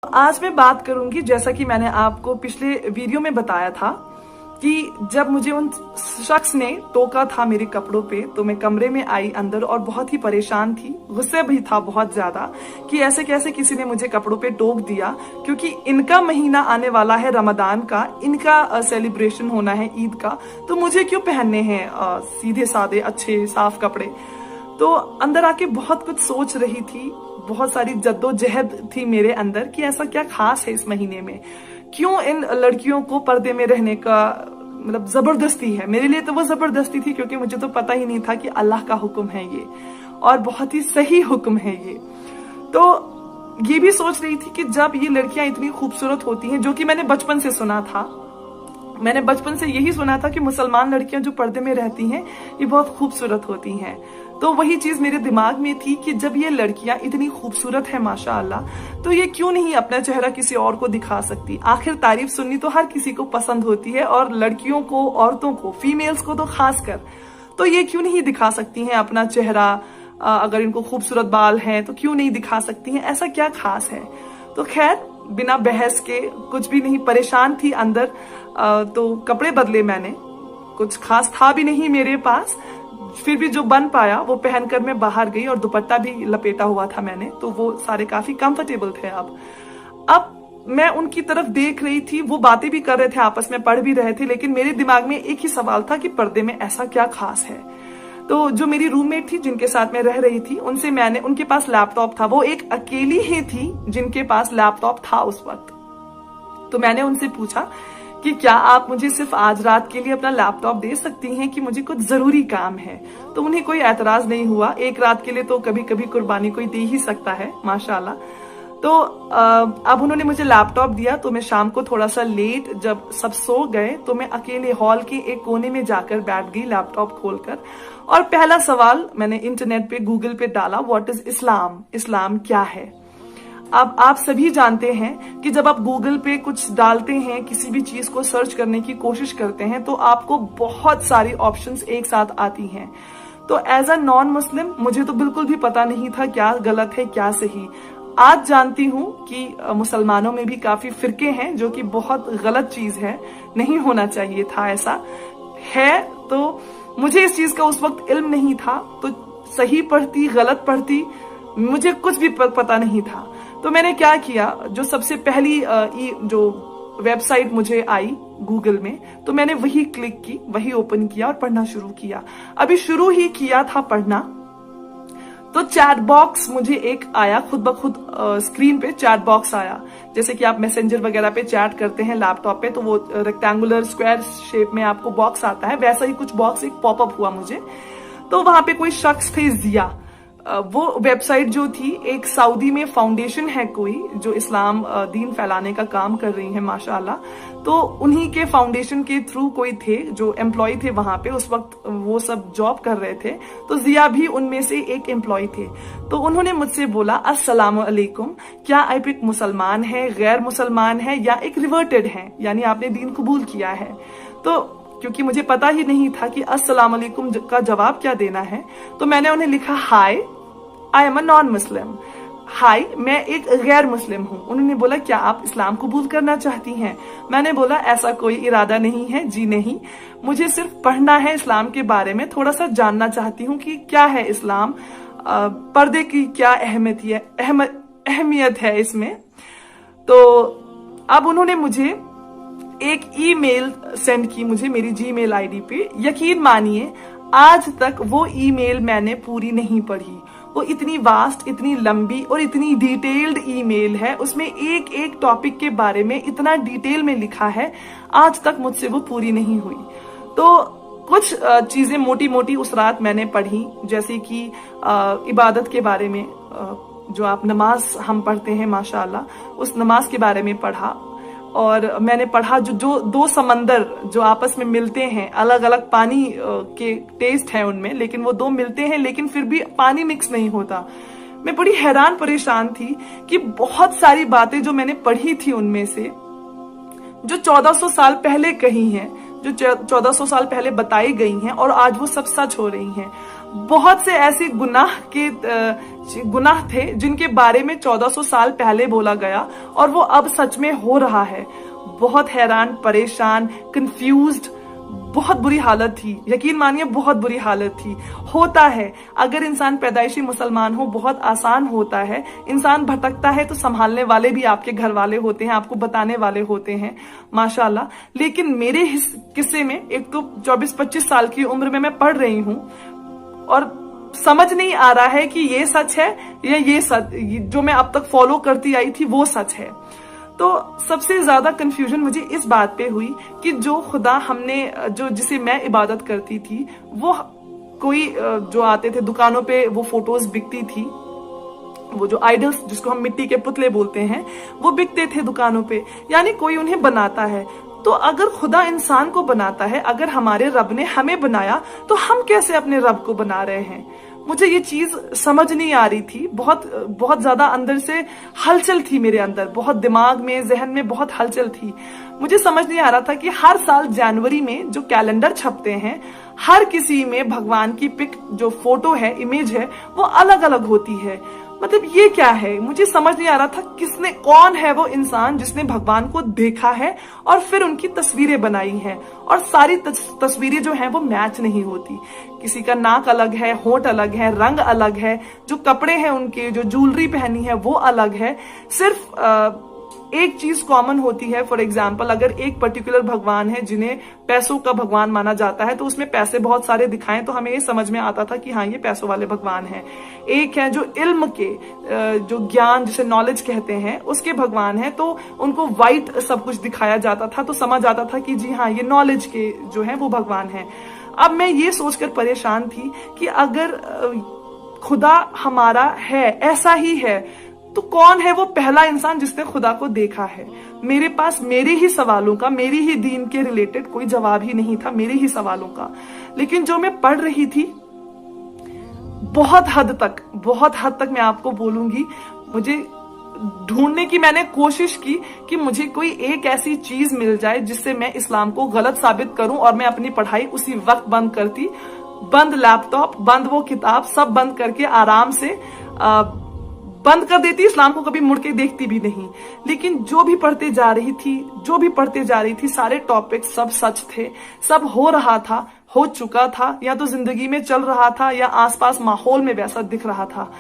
आज मैं बात करूंगी, जैसा कि मैंने आपको पिछले वीडियो में बताया था कि जब मुझे उन शख्स ने टोका था मेरे कपड़ों पे, तो मैं कमरे में आई अंदर और बहुत ही परेशान थी, गुस्से भी था बहुत ज्यादा कि ऐसे कैसे किसी ने मुझे कपड़ों पे टोक दिया, क्योंकि इनका महीना आने वाला है रमजान का, इनका सेलिब्रेशन होना है ईद का, तो मुझे क्यों पहनने हैं सीधे साधे अच्छे साफ कपड़े। तो अंदर आके बहुत कुछ सोच रही थी, बहुत सारी जद्दोजहद थी मेरे अंदर कि ऐसा क्या खास है इस महीने में, क्यों इन लड़कियों को पर्दे में रहने का मतलब जबरदस्ती है। मेरे लिए तो वो जबरदस्ती थी, क्योंकि मुझे तो पता ही नहीं था कि अल्लाह का हुक्म है ये और बहुत ही सही हुक्म है ये। तो ये भी सोच रही थी कि जब ये लड़कियां इतनी खूबसूरत होती हैं, जो कि मैंने बचपन से सुना था, मैंने बचपन से यही सुना था कि मुसलमान लड़कियां जो पर्दे में रहती हैं ये बहुत खूबसूरत होती हैं। तो वही चीज मेरे दिमाग में थी कि जब ये लड़कियां इतनी खूबसूरत है माशाअल्लाह, तो ये क्यों नहीं अपना चेहरा किसी और को दिखा सकती। आखिर तारीफ सुननी तो हर किसी को पसंद होती है, और लड़कियों को, औरतों को, फीमेल्स को तो खास कर, तो ये क्यों नहीं दिखा सकती हैं अपना चेहरा। अगर इनको खूबसूरत बाल हैं तो क्यों नहीं दिखा सकती हैं, ऐसा क्या खास है। तो खैर बिना बहस के, कुछ भी नहीं, परेशान थी अंदर, तो कपड़े बदले मैंने, कुछ खास था भी नहीं मेरे पास, फिर भी जो बन पाया वो पहनकर मैं बाहर गई, और दुपट्टा भी लपेटा हुआ था मैंने, तो वो सारे काफी कंफर्टेबल थे। अब मैं उनकी तरफ देख रही थी, वो बातें भी कर रहे थे, आपस में पढ़ भी रहे थे, लेकिन मेरे दिमाग में एक ही सवाल था कि पर्दे में ऐसा क्या खास है। तो जो मेरी रूममेट थी जिनके साथ मैं रह रही थी, उनसे मैंने, उनके पास लैपटॉप था, वो एक अकेली ही थी जिनके पास लैपटॉप था उस वक्त, तो मैंने उनसे पूछा कि क्या आप मुझे सिर्फ आज रात के लिए अपना लैपटॉप दे सकती हैं कि मुझे कुछ जरूरी काम है। तो उन्हें कोई एतराज नहीं हुआ, एक रात के लिए तो कभी कभी कुर्बानी कोई दे ही सकता है माशाल्लाह। तो अब उन्होंने मुझे लैपटॉप दिया, तो मैं शाम को थोड़ा सा लेट, जब सब सो गए, तो मैं अकेले हॉल के एक कोने में जाकर बैठ गई लैपटॉप खोलकर, और पहला सवाल मैंने इंटरनेट पे, गूगल पे डाला, व्हाट इज इस्लाम, इस्लाम क्या है। अब आप सभी जानते हैं कि जब आप गूगल पे कुछ डालते हैं, किसी भी चीज को सर्च करने की कोशिश करते हैं, तो आपको बहुत सारी ऑप्शंस एक साथ आती हैं। तो एज अ नॉन मुस्लिम मुझे तो बिल्कुल भी पता नहीं था क्या गलत है क्या सही। आज जानती हूँ कि मुसलमानों में भी काफी फिरके हैं, जो कि बहुत गलत चीज है, नहीं होना चाहिए था ऐसा है। तो मुझे इस चीज का उस वक्त इल्म नहीं था, तो सही पढ़ती गलत पढ़ती मुझे कुछ भी पता नहीं था। तो मैंने क्या किया, जो सबसे पहली जो वेबसाइट मुझे आई गूगल में, तो मैंने वही क्लिक की, वही ओपन किया और पढ़ना शुरू किया। अभी शुरू ही किया था पढ़ना, तो चैट बॉक्स मुझे एक आया, खुद ब खुद स्क्रीन पे चैट बॉक्स आया। जैसे कि आप मैसेंजर वगैरह पे चैट करते हैं लैपटॉप पे, तो वो रेक्टेंगुलर स्क्वायर शेप में आपको बॉक्स आता है, वैसा ही कुछ बॉक्स एक पॉपअप हुआ मुझे। तो वहां पे कोई शख्स थे, जिया, वो वेबसाइट जो थी, एक सऊदी में फाउंडेशन है कोई, जो इस्लाम दीन फैलाने का काम कर रही है माशाल्लाह, तो उन्हीं के फाउंडेशन के थ्रू कोई थे जो एम्प्लॉय थे वहां पे, उस वक्त वो सब जॉब कर रहे थे, तो जिया भी उनमें से एक एम्प्लॉय थे। तो उन्होंने मुझसे बोला, अस्सलाम अलैकुम, क्या आप एक मुसलमान है, गैर मुसलमान है, या एक रिवर्टेड है, यानी आपने दीन कबूल किया है। तो क्योंकि मुझे पता ही नहीं था कि अस्सलाम वालेकुम का जवाब क्या देना है, तो मैंने उन्हें लिखा, हाय I am a non Muslim, हाय मैं एक गैर मुस्लिम हूँ। उन्होंने बोला, क्या आप इस्लाम कबूल करना चाहती हैं। मैंने बोला, ऐसा कोई इरादा नहीं है जी, नहीं, मुझे सिर्फ पढ़ना है इस्लाम के बारे में, थोड़ा सा जानना चाहती हूँ कि क्या है इस्लाम, पर्दे की क्या अहमियत है इसमें। तो अब उन्होंने मुझे एक ईमेल सेंड की मुझे मेरी जीमेल आईडी पे। यकीन मानिए आज तक वो ईमेल मैंने पूरी नहीं पढ़ी। वो इतनी वास्ट, इतनी लंबी और इतनी डिटेल्ड ईमेल है, उसमें एक एक टॉपिक के बारे में इतना डिटेल में लिखा है, आज तक मुझसे वो पूरी नहीं हुई। तो कुछ चीजें मोटी मोटी उस रात मैंने पढ़ी, जैसे कि इबादत के बारे में, जो आप नमाज हम पढ़ते हैं माशाअल्लाह, उस नमाज के बारे में पढ़ा। और मैंने पढ़ा जो दो समंदर जो आपस में मिलते हैं, अलग अलग पानी के टेस्ट है उनमें, लेकिन वो दो मिलते हैं, लेकिन फिर भी पानी मिक्स नहीं होता। मैं बड़ी हैरान परेशान थी कि बहुत सारी बातें जो मैंने पढ़ी थी उनमें से, जो 1400 साल पहले कही हैं, जो 1400 साल पहले बताई गई हैं और आज वो सब सच हो रही हैं। बहुत से ऐसे गुनाह थे जिनके बारे में 1400 साल पहले बोला गया और वो अब सच में हो रहा है। बहुत हैरान, परेशान, कंफ्यूज्ड, बहुत बुरी हालत थी। यकीन मानिए बहुत बुरी हालत थी। होता है, अगर इंसान पैदाइशी मुसलमान हो बहुत आसान होता है। इंसान भटकता है तो संभालने वाले भी आपके घर वाले होते हैं, आपको बताने वाले होते हैं, माशाल्लाह। लेकिन मेरे किस्से में एक तो 24-25 साल की उम्र में मैं पढ़ रही हूँ और समझ नहीं आ रहा है कि ये सच है या ये सच जो मैं अब तक फॉलो करती आई थी वो सच है। तो सबसे ज्यादा कंफ्यूजन मुझे इस बात पे हुई कि जो खुदा हमने जिसे मैं इबादत करती थी, वो कोई जो आते थे दुकानों पे, वो फोटोज बिकती थी, वो जो आइडल्स जिसको हम मिट्टी के पुतले बोलते हैं वो बिकते थे दुकानों पे, यानी कोई उन्हें बनाता है। तो अगर खुदा इंसान को बनाता है, अगर हमारे रब ने हमें बनाया, तो हम कैसे अपने रब को बना रहे हैं? मुझे ये चीज समझ नहीं आ रही थी। बहुत ज्यादा अंदर से हलचल थी मेरे अंदर, बहुत दिमाग में, जहन में बहुत हलचल थी। मुझे समझ नहीं आ रहा था कि हर साल जनवरी में जो कैलेंडर छपते हैं, हर किसी में भगवान की पिक, जो फोटो है, इमेज है, वो अलग अलग होती है। मतलब ये क्या है? मुझे समझ नहीं आ रहा था कौन है वो इंसान जिसने भगवान को देखा है और फिर उनकी तस्वीरें बनाई हैं, और सारी तस्वीरें जो हैं वो मैच नहीं होती। किसी का नाक अलग है, होंठ अलग है, रंग अलग है, जो कपड़े हैं उनके, जो ज्वेलरी पहनी है वो अलग है। सिर्फ एक चीज कॉमन होती है। फॉर एग्जाम्पल, अगर एक पर्टिकुलर भगवान है जिन्हें पैसों का भगवान माना जाता है, तो उसमें पैसे बहुत सारे दिखाएं तो हमें ये समझ में आता था कि हाँ ये पैसों वाले भगवान हैं। एक है जो इल्म के, जो ज्ञान, जिसे नॉलेज कहते हैं, उसके भगवान हैं, तो उनको वाइट सब कुछ दिखाया जाता था, तो समझ आता था कि जी हाँ ये नॉलेज के जो है वो भगवान है। अब मैं ये सोचकर परेशान थी कि अगर खुदा हमारा है, ऐसा ही है, तो कौन है वो पहला इंसान जिसने खुदा को देखा है? मेरे पास मेरे ही सवालों का, मेरी ही दीन के रिलेटेड कोई जवाब ही नहीं था, मेरे ही सवालों का। लेकिन जो मैं पढ़ रही थी, बहुत हद तक मैं आपको बोलूंगी, मुझे ढूंढने की मैंने कोशिश की कि मुझे कोई एक ऐसी चीज मिल जाए जिससे मैं इस्लाम को गलत साबित करूं, और मैं अपनी पढ़ाई उसी वक्त बंद करती, बंद लैपटॉप, बंद वो किताब, सब बंद करके आराम से बंद कर देती, इस्लाम को कभी मुड़ के देखती भी नहीं। लेकिन जो भी पढ़ते जा रही थी, सारे टॉपिक सब सच थे, सब हो रहा था, हो चुका था, या तो जिंदगी में चल रहा था या आसपास माहौल में वैसा दिख रहा था।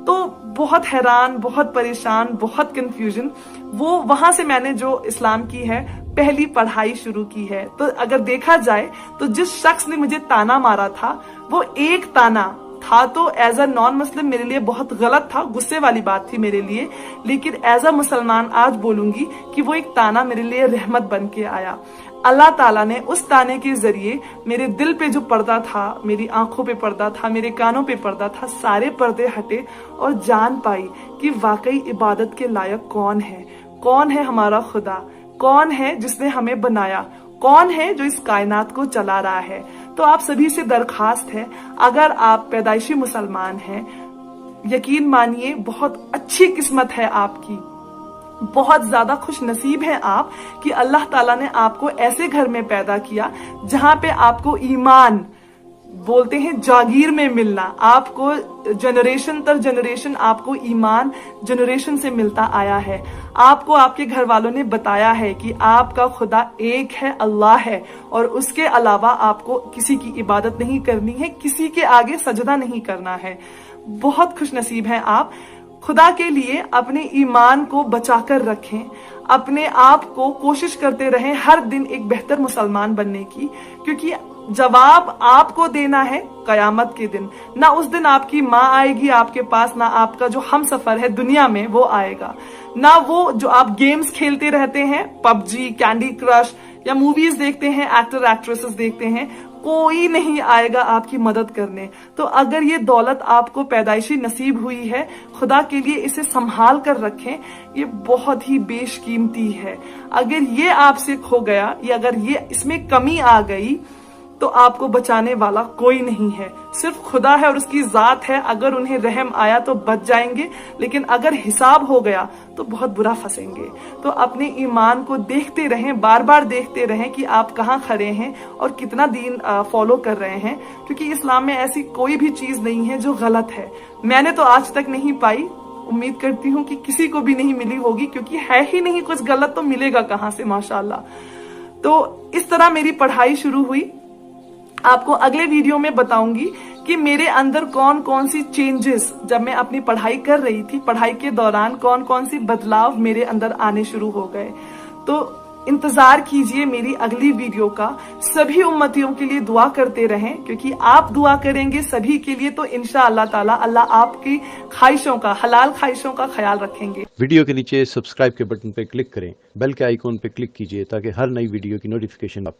तो बहुत हैरान, बहुत परेशान, बहुत कंफ्यूजन। वो वहां से मैंने जो इस्लाम की है पहली पढ़ाई शुरू की है। तो अगर देखा जाए तो जिस शख्स ने मुझे ताना मारा था, वो एक ताना था तो एज अ नॉन मुस्लिम मेरे लिए बहुत गलत था, गुस्से वाली बात थी मेरे लिए। लेकिन एज अ मुसलमान आज बोलूंगी कि वो एक ताना मेरे लिए रहमत बन के आया। अल्लाह ताला ने उस ताने के जरिए मेरे दिल पे जो पर्दा था, मेरी आंखों पे पर्दा था, मेरे कानों पे पर्दा था, सारे पर्दे हटे और जान पाई कि वाकई इबादत के लायक कौन है हमारा खुदा, कौन है जिसने हमें बनाया, कौन है जो इस कायनात को चला रहा है। तो आप सभी से दरखास्त है, अगर आप पैदाइशी मुसलमान हैं, यकीन मानिए बहुत अच्छी किस्मत है आपकी, बहुत ज्यादा खुश नसीब है आप कि अल्लाह ताला ने आपको ऐसे घर में पैदा किया जहां पे आपको ईमान, बोलते हैं जागीर में मिलना, आपको जनरेशन तर जनरेशन आपको ईमान जनरेशन से मिलता आया है। आपको आपके घर वालों ने बताया है कि आपका खुदा एक है, अल्लाह है, और उसके अलावा आपको किसी की इबादत नहीं करनी है, किसी के आगे सजदा नहीं करना है। बहुत खुश नसीब हैं आप। खुदा के लिए अपने ईमान को बचाकर रखें, अपने आप को कोशिश करते रहें हर दिन एक बेहतर मुसलमान बनने की, क्योंकि जवाब आपको देना है कयामत के दिन। ना उस दिन आपकी माँ आएगी आपके पास, ना आपका जो हम सफर है दुनिया में वो आएगा, ना वो जो आप गेम्स खेलते रहते हैं, पबजी, कैंडी क्रश, या मूवीज देखते हैं, एक्टर एक्ट्रेसेस देखते हैं, कोई नहीं आएगा आपकी मदद करने। तो अगर ये दौलत आपको पैदाइशी नसीब हुई है, खुदा के लिए इसे संभाल कर रखें, ये बहुत ही बेशकीमती है। अगर ये आपसे खो गया या अगर ये इसमें कमी आ गई तो आपको बचाने वाला कोई नहीं है, सिर्फ खुदा है और उसकी जात है। अगर उन्हें रहम आया तो बच जाएंगे, लेकिन अगर हिसाब हो गया तो बहुत बुरा फंसेंगे। तो अपने ईमान को देखते रहें, बार बार देखते रहें कि आप कहाँ खड़े हैं और कितना दीन फॉलो कर रहे हैं, क्योंकि इस्लाम में ऐसी कोई भी चीज नहीं है जो गलत है। मैंने तो आज तक नहीं पाई, उम्मीद करती हूँ कि किसी को भी नहीं मिली होगी, क्योंकि है ही नहीं कुछ गलत, तो मिलेगा कहाँ से माशाल्लाह। तो इस तरह मेरी पढ़ाई शुरू हुई। आपको अगले वीडियो में बताऊंगी कि मेरे अंदर कौन कौन सी चेंजेस, जब मैं अपनी पढ़ाई कर रही थी, पढ़ाई के दौरान कौन कौन सी बदलाव मेरे अंदर आने शुरू हो गए। तो इंतजार कीजिए मेरी अगली वीडियो का। सभी उम्मतियों के लिए दुआ करते रहें, क्योंकि आप दुआ करेंगे सभी के लिए तो इंशाअल्लाह ताला अल्लाह आपकी ख्वाहिशों का, हलाल ख्वाहिशों का ख्याल रखेंगे। वीडियो के नीचे सब्सक्राइब के बटन पर क्लिक करें, बेल के आइकॉन पर क्लिक कीजिए ताकि हर नई वीडियो की नोटिफिकेशन आपको